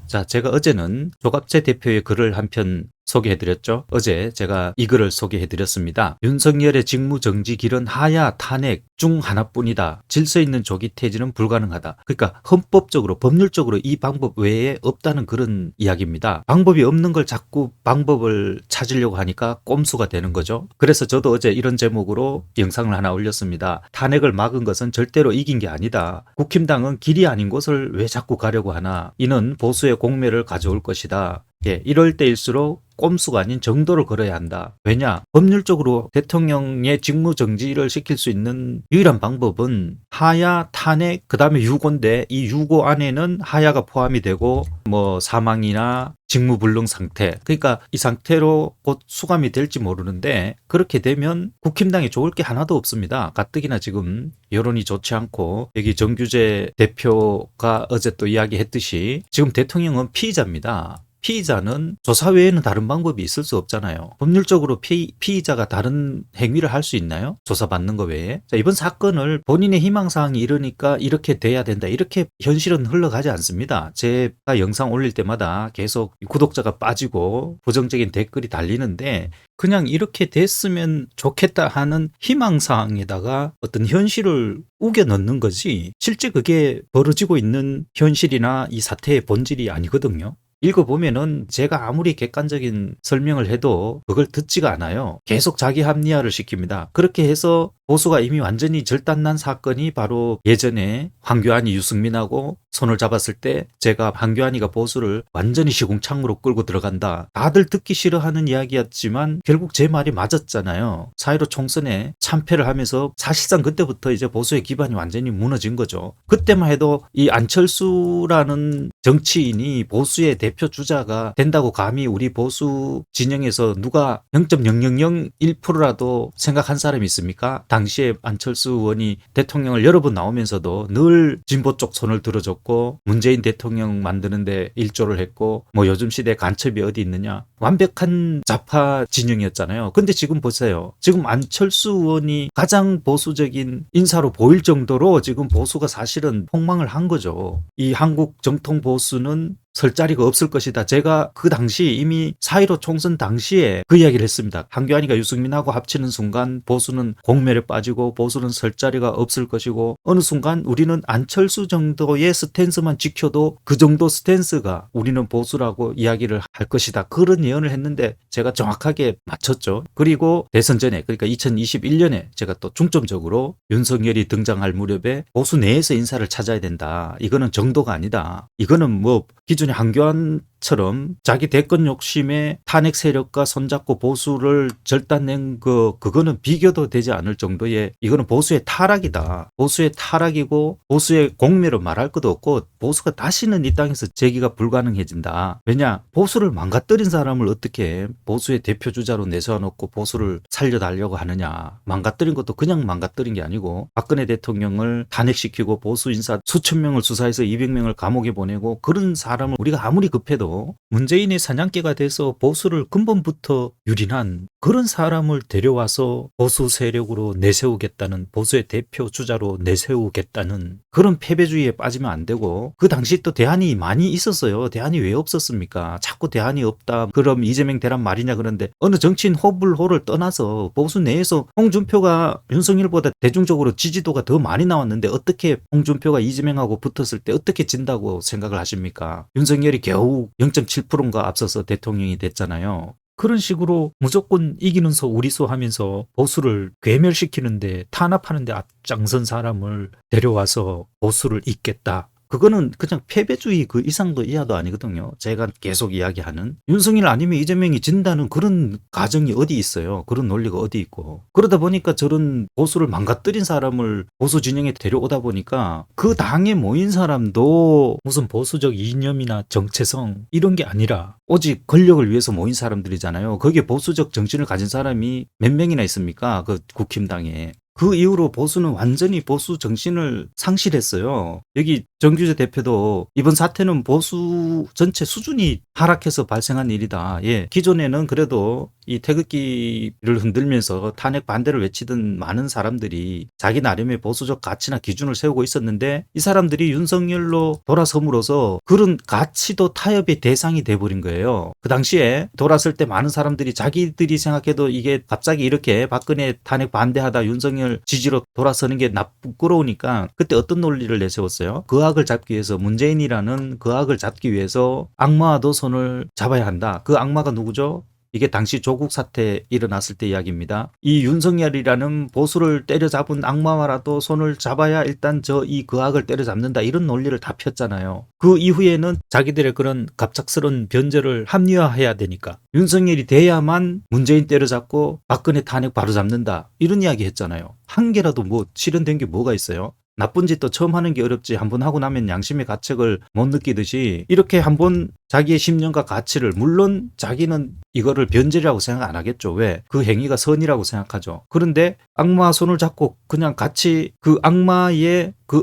자, 제가 어제는 조갑재 대표의 글을 한 편 소개해드렸죠. 어제 제가 이 글을 소개해드렸습니다. 윤석열의 직무정지 길은 하야 탄핵 중 하나뿐이다. 질서 있는 조기 퇴진은 불가능하다. 그러니까 헌법적으로 법률적으로 이 방법 외에 없다는 그런 이야기입니다. 방법이 없는 걸 자꾸 방법을 찾으려고 하니까 꼼수가 되는 거죠. 그래서 저도 어제 이런 제목으로 영상을 하나 올렸습니다. 탄핵을 막은 것은 절대로 이긴 게 아니다. 국힘당은 길이 아닌 곳을 왜 자꾸 가려고 하나. 이는 보수의 공매를 가져올 것이다. 이럴 때일수록 꼼수가 아닌 정도를 걸어야 한다. 왜냐? 법률적으로 대통령의 직무정지를 시킬 수 있는 유일한 방법은 하야, 탄핵, 그 다음에 유고인데 이 유고 안에는 하야가 포함이 되고 뭐 사망이나 직무불능 상태, 그러니까 이 상태로 곧 수감이 될지 모르는데 그렇게 되면 국힘당이 좋을 게 하나도 없습니다. 가뜩이나 지금 여론이 좋지 않고 여기 정규재 대표가 어제 또 이야기했듯이 지금 대통령은 피의자입니다. 피의자는 조사 외에는 다른 방법이 있을 수 없잖아요. 법률적으로 피의자가 다른 행위를 할 수 있나요? 조사받는 거 외에. 자, 이번 사건을 본인의 희망사항이 이러니까 이렇게 돼야 된다. 이렇게 현실은 흘러가지 않습니다. 제가 영상 올릴 때마다 계속 구독자가 빠지고 부정적인 댓글이 달리는데 그냥 이렇게 됐으면 좋겠다 하는 희망사항에다가 어떤 현실을 우겨 넣는 거지 실제 그게 벌어지고 있는 현실이나 이 사태의 본질이 아니거든요. 읽어보면은 제가 아무리 객관적인 설명을 해도 그걸 듣지가 않아요. 계속 자기 합리화를 시킵니다. 그렇게 해서 보수가 이미 완전히 절단난 사건이 바로 예전에 황교안이 유승민하고 손을 잡았을 때 제가 황교안이가 보수를 완전히 시궁창으로 끌고 들어간다. 다들 듣기 싫어하는 이야기였지만 결국 제 말이 맞았잖아요. 4.15 총선에 참패를 하면서 사실상 그때부터 이제 보수의 기반이 완전히 무너진 거죠. 그때만 해도 이 안철수라는 정치인이 보수의 대표 주자가 된다고 감히 우리 보수 진영에서 누가 0.0001%라도 생각한 사람이 있습니까? 당시에 안철수 의원이 대통령을 여러 번 나오면서도 늘 진보 쪽 손을 들어줬고 문재인 대통령 만드는데 일조를 했고 뭐 요즘 시대에 간첩이 어디 있느냐. 완벽한 좌파 진영이었잖아요. 근데 지금 보세요. 지금 안철수 의원이 가장 보수적인 인사로 보일 정도로 지금 보수가 사실은 폭망을 한 거죠. 이 한국 정통 보수는 설 자리가 없을 것이다. 제가 그 당시 이미 4.15 총선 당시에 그 이야기를 했습니다. 황교안이가 유승민하고 합치는 순간 보수는 공멸에 빠지고 보수는 설 자리가 없을 것이고 어느 순간 우리는 안철수 정도의 스탠스만 지켜도 그 정도 스탠스가 우리는 보수라고 이야기를 할 것이다. 그런 예언을 했는데 제가 정확하게 맞췄죠. 그리고 대선 전에 그러니까 2021년에 제가 또 중점적으로 윤석열이 등장할 무렵에 보수 내에서 인사를 찾아야 된다. 이거는 정도가 아니다. 이거는 뭐 기존의 황교안처럼 자기 대권 욕심에 탄핵 세력과 손잡고 보수를 절단낸 그거는 비교도 되지 않을 정도의 이거는 보수의 타락이다. 보수의 타락이고 보수의 공멸을 말할 것도 없고 보수가 다시는 이 땅에서 재기가 불가능해진다. 왜냐? 보수를 망가뜨린 사람을 어떻게 보수의 대표 주자로 내세워놓고 보수를 살려달라고 하느냐. 망가뜨린 것도 그냥 망가뜨린 게 아니고 박근혜 대통령을 탄핵시키고 보수 인사 수천 명을 수사해서 200명을 감옥에 보내고 그런 사람을 우리가 아무리 급해도 문재인의 사냥개가 돼서 보수를 근본부터 유린한 그런 사람을 데려와서 보수 세력으로 내세우겠다는 보수의 대표 주자로 내세우겠다는 그런 패배주의에 빠지면 안 되고 그 당시 또 대안이 많이 있었어요. 대안이 왜 없었습니까? 자꾸 대안이 없다. 그럼 이재명 대란 말이냐 그런데 어느 정치인 호불호를 떠나서 보수 내에서 홍준표가 윤석열보다 대중적으로 지지도가 더 많이 나왔는데 어떻게 홍준표가 이재명하고 붙었을 때 어떻게 진다고 생각을 하십니까? 윤석열이 겨우 0.7%인가 앞서서 대통령이 됐잖아요. 그런 식으로 무조건 이기는 소 우리소 하면서 보수를 괴멸시키는데 탄압하는데 앞장선 사람을 데려와서 보수를 잇겠다. 그거는 그냥 패배주의 그 이상도 이하도 아니거든요. 제가 계속 이야기하는 윤석열 아니면 이재명이 진다는 그런 가정이 어디 있어요. 그런 논리가 어디 있고. 그러다 보니까 저런 보수를 망가뜨린 사람을 보수 진영에 데려오다 보니까 그 당에 모인 사람도 무슨 보수적 이념이나 정체성 이런 게 아니라 오직 권력을 위해서 모인 사람들이잖아요. 거기에 보수적 정신을 가진 사람이 몇 명이나 있습니까? 그 국힘당에. 그 이후로 보수는 완전히 보수 정신을 상실했어요. 여기 정규재 대표도 이번 사태는 보수 전체 수준이 하락해서 발생한 일이다. 예. 기존에는 그래도 이 태극기를 흔들면서 탄핵 반대를 외치던 많은 사람들이 자기 나름의 보수적 가치나 기준을 세우고 있었는데 이 사람들이 윤석열로 돌아섬으로써 그런 가치도 타협의 대상이 돼버린 거예요. 그 당시에 돌았을 때 많은 사람들이 자기들이 생각해도 이게 갑자기 이렇게 박근혜 탄핵 반대하다 윤석열 지지로 돌아서는 게 부끄러우니까 그때 어떤 논리를 내세웠어요? 그 악을 잡기 위해서 문재인이라는 그 악을 잡기 위해서 악마와도 손을 잡아야 한다. 그 악마가 누구죠? 이게 당시 조국 사태 일어났을 때 이야기입니다. 이 윤석열이라는 보수를 때려잡은 악마와라도 손을 잡아야 일단 이 그 악을 때려잡는다. 이런 논리를 다 폈잖아요. 그 이후에는 자기들의 그런 갑작스러운 변절을 합리화해야 되니까 윤석열이 돼야만 문재인 때려잡고 박근혜 탄핵 바로 잡는다. 이런 이야기 했잖아요. 한 개라도 뭐 실현된 게 뭐가 있어요? 나쁜 짓도 처음 하는 게 어렵지 한번 하고 나면 양심의 가책을 못 느끼듯이 이렇게 한번 자기의 신념과 가치를 물론 자기는 이거를 변절이라고 생각 안 하겠죠. 왜? 그 행위가 선이라고 생각하죠. 그런데 악마 손을 잡고 그냥 같이 그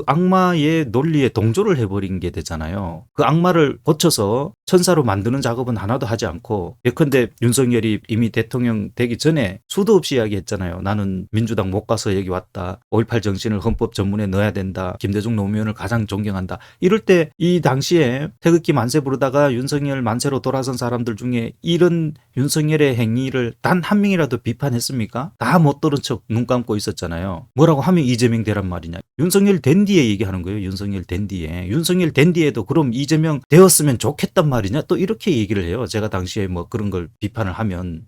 악마의 논리에 동조를 해버린 게 되잖아요. 그 악마를 고쳐서 천사로 만드는 작업은 하나도 하지 않고 예컨대 윤석열이 이미 대통령 되기 전에 수도 없이 이야기했잖아요. 나는 민주당 못 가서 여기 왔다. 5.18 정신을 헌법 전문에 넣어야 된다. 김대중 노무현을 가장 존경한다. 이럴 때 이 당시에 태극기 만세 부르다가 윤석열 만세로 돌아선 사람들 중에 이런 윤석열의 행위를 단 한 명이라도 비판했습니까? 다 못 들은 척 눈 감고 있었잖아요. 뭐라고 하면 이재명 되란 말이냐. 윤석열 된 뒤에 얘기하는 거예요. 윤석열 된 뒤에. 윤석열 된 뒤에도 그럼 이재명 되었으면 좋겠단 말이냐. 또 이렇게 얘기를 해요. 제가 당시에 뭐 그런 걸 비판을 하면.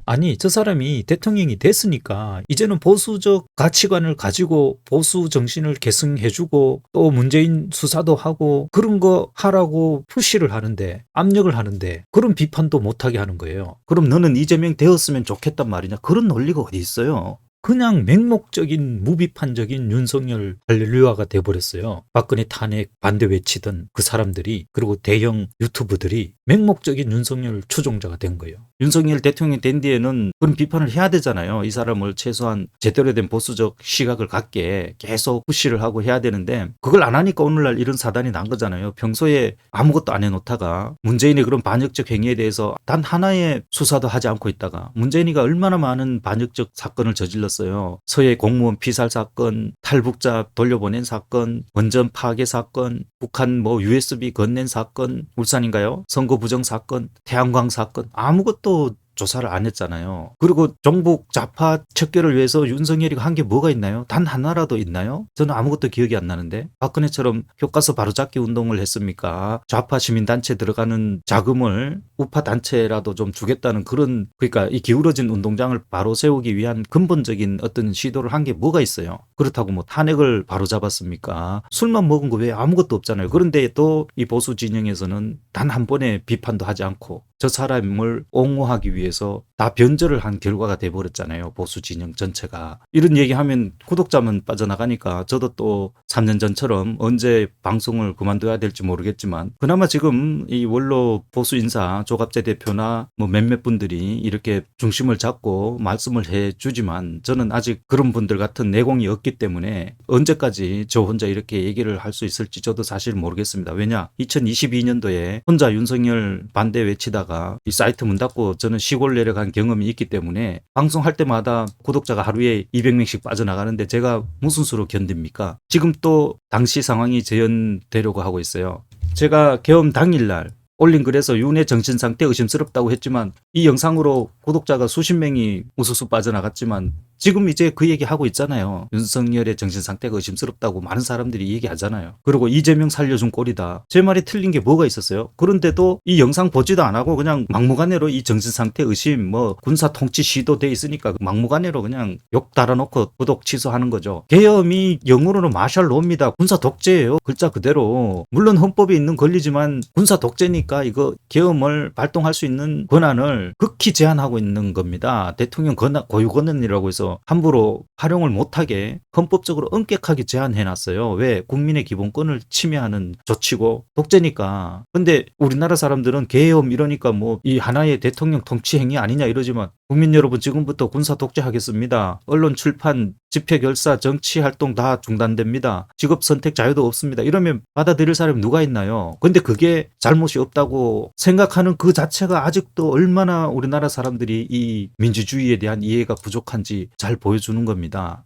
아니 저 사람이 대통령이 됐으니까 이제는 보수적 가치관을 가지고 보수 정신을 계승해주고 또 문재인 수사도 하고 그런 거 하라고 푸시를 하는데 압력을 하는데 그런 비판도 못하게 하는 거예요. 그럼 너는 이재명 되었으면 좋겠단 말이냐. 그런 논리가 어디 있어요. 그냥 맹목적인 무비판적인 윤석열 할렐루야가 돼버렸어요. 박근혜 탄핵 반대 외치던 그 사람들이 그리고 대형 유튜브들이 맹목적인 윤석열 추종자가 된 거예요. 윤석열 대통령이 된 뒤에는 그런 비판을 해야 되잖아요. 이 사람을 최소한 제대로 된 보수적 시각을 갖게 계속 푸시를 하고 해야 되는데 그걸 안 하니까 오늘날 이런 사단이 난 거잖아요. 평소에 아무것도 안 해놓다가 문재인의 그런 반역적 행위에 대해서 단 하나의 수사도 하지 않고 있다가 문재인이가 얼마나 많은 반역적 사건을 저질렀어요. 서해 공무원 피살 사건, 탈북자 돌려보낸 사건, 원전 파괴 사건, 북한 USB 건넨 사건, 울산인가요? 선거 부정 사건, 태양광 사건 아무것도 조사를 안 했잖아요. 그리고 정북 좌파 척결을 위해서 윤석열이가 한 게 뭐가 있나요? 단 하나라도 있나요? 저는 아무것도 기억이 안 나는데 박근혜처럼 교과서 바로잡기 운동을 했습니까? 좌파 시민단체 들어가는 자금을 우파 단체라도 좀 주겠다는 그런 그러니까 이 기울어진 운동장을 바로 세우기 위한 근본적인 어떤 시도를 한 게 뭐가 있어요? 그렇다고 뭐 탄핵을 바로잡았습니까? 술만 먹은 거 왜 아무것도 없잖아요. 그런데 또 이 보수 진영에서는 단 한 번의 비판도 하지 않고 저 사람을 옹호하기 위해서 다 변절을 한 결과가 돼버렸잖아요. 보수 진영 전체가. 이런 얘기하면 구독자만 빠져나가니까 저도 또 3년 전처럼 언제 방송을 그만둬야 될지 모르겠지만 그나마 지금 이 원로 보수 인사 조갑재 대표나 뭐 몇몇 분들이 이렇게 중심을 잡고 말씀을 해주지만 저는 아직 그런 분들 같은 내공이 없기 때문에 언제까지 저 혼자 이렇게 얘기를 할 수 있을지 저도 사실 모르겠습니다. 왜냐 2022년도에 혼자 윤석열 반대 외치다가 이 사이트 문 닫고 저는 시골 내려간 경험이 있기 때문에 방송할 때마다 구독자가 하루에 200명씩 빠져나가는데 제가 무슨 수로 견딥니까? 지금 또 당시 상황이 재현되려고 하고 있어요. 제가 계엄 당일날 올린 글에서 윤의 정신상태 의심스럽다고 했지만 이 영상으로 구독자가 수십 명이 우수수 빠져나갔지만 지금 이제 그 얘기 하고 있잖아요. 윤석열의 정신상태가 의심스럽다고 많은 사람들이 얘기하잖아요. 그리고 이재명 살려준 꼴이다. 제 말이 틀린 게 뭐가 있었어요? 그런데도 이 영상 보지도 안 하고 그냥 막무가내로 이 정신상태 의심 군사 통치 시도 돼 있으니까 막무가내로 그냥 욕 달아놓고 구독 취소하는 거죠. 계엄이 영어로는 마샬 로입니다. 군사 독재예요. 글자 그대로. 물론 헌법에 있는 권리지만 군사 독재니까 이거 계엄을 발동할 수 있는 권한을 극히 제한하고 있는 겁니다. 대통령 고유 권한이라고 해서 함부로 활용을 못하게 헌법적으로 엄격하게 제한해놨어요. 왜? 국민의 기본권을 침해하는 조치고 독재니까. 근데 우리나라 사람들은 계엄 이러니까 이 하나의 대통령 통치 행위 아니냐 이러지만 국민 여러분, 지금부터 군사 독재하겠습니다. 언론, 출판, 집회, 결사, 정치 활동 다 중단됩니다. 직업 선택 자유도 없습니다. 이러면 받아들일 사람이 누가 있나요? 근데 그게 잘못이 없다고 생각하는 그 자체가 아직도 얼마나 우리나라 사람들이 이 민주주의에 대한 이해가 부족한지 잘 보여주는 겁니다.